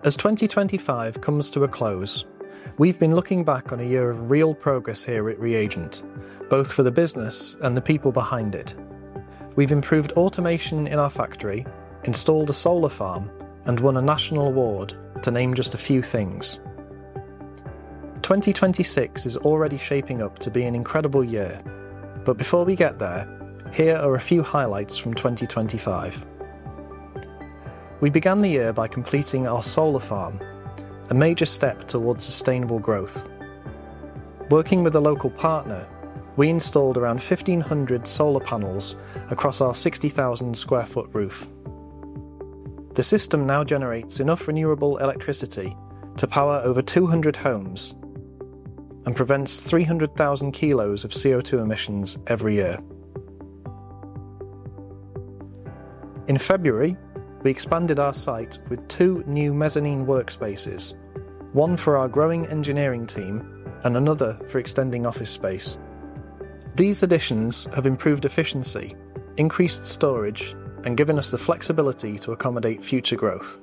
As 2025 comes to a close, we've been looking back on a year of real progress here at ReAgent, both for the business and the people behind it. We've improved automation in our factory, installed a solar farm, and won a national award, to name just a few things. 2026 is already shaping up to be an incredible year, but before we get there, here are a few highlights from 2025. We began the year by completing our solar farm, a major step towards sustainable growth. Working with a local partner, we installed around 1,500 solar panels across our 60,000 square foot roof. The system now generates enough renewable electricity to power over 200 homes and prevents 300,000 kilos of CO2 emissions every year. In February, we expanded our site with 2 new mezzanine workspaces, one for our growing engineering team and another for extending office space. These additions have improved efficiency, increased storage, and given us the flexibility to accommodate future growth.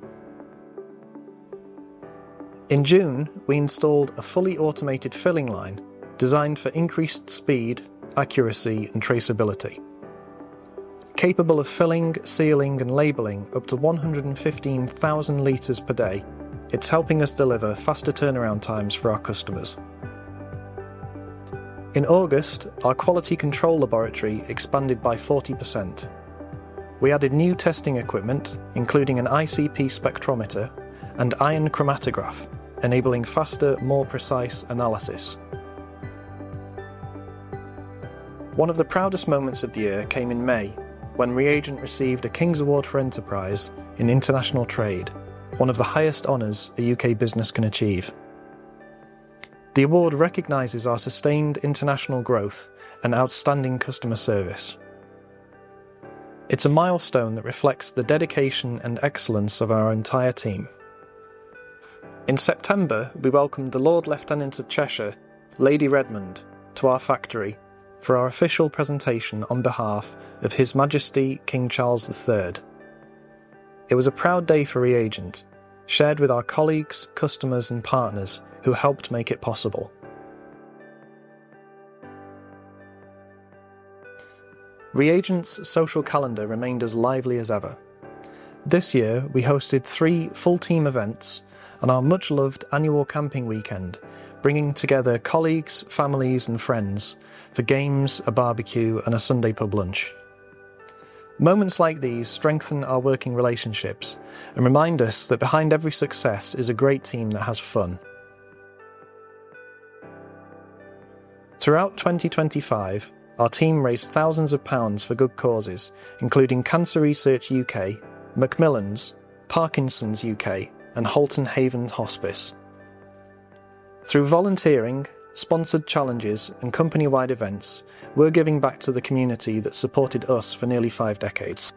In June, we installed a fully automated filling line designed for increased speed, accuracy, and traceability. Capable of filling, sealing, and labelling up to 115,000 litres per day, it's helping us deliver faster turnaround times for our customers. In August, our quality control laboratory expanded by 40%. We added new testing equipment, including an ICP spectrometer and ion chromatograph, enabling faster, more precise analysis. One of the proudest moments of the year came in May, when ReAgent received a King's Award for Enterprise in International Trade, one of the highest honours a UK business can achieve. The award recognises our sustained international growth and outstanding customer service. It's a milestone that reflects the dedication and excellence of our entire team. In September, we welcomed the Lord Lieutenant of Cheshire, Lady Redmond, to our factory for our official presentation on behalf of His Majesty King Charles III. It was a proud day for ReAgent, shared with our colleagues, customers and partners who helped make it possible. ReAgent's social calendar remained as lively as ever. This year we hosted 3 full-team events on our much-loved annual camping weekend, bringing together colleagues, families and friends for games, a barbecue and a Sunday pub lunch. Moments like these strengthen our working relationships and remind us that behind every success is a great team that has fun. Throughout 2025, our team raised thousands of pounds for good causes, including Cancer Research UK, Macmillan's, Parkinson's UK and Halton Haven Hospice. Through volunteering, sponsored challenges and company-wide events, we're giving back to the community that supported us for nearly 5 decades.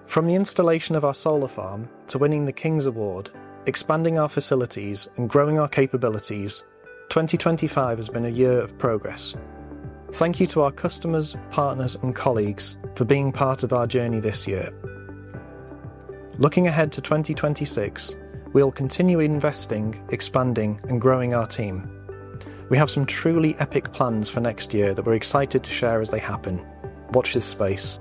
From the installation of our solar farm to winning the King's Award, expanding our facilities and growing our capabilities, 2025 has been a year of progress. Thank you to our customers, partners and colleagues for being part of our journey this year. Looking ahead to 2026, we'll continue investing, expanding and growing our team. We have some truly epic plans for next year that we're excited to share as they happen. Watch this space.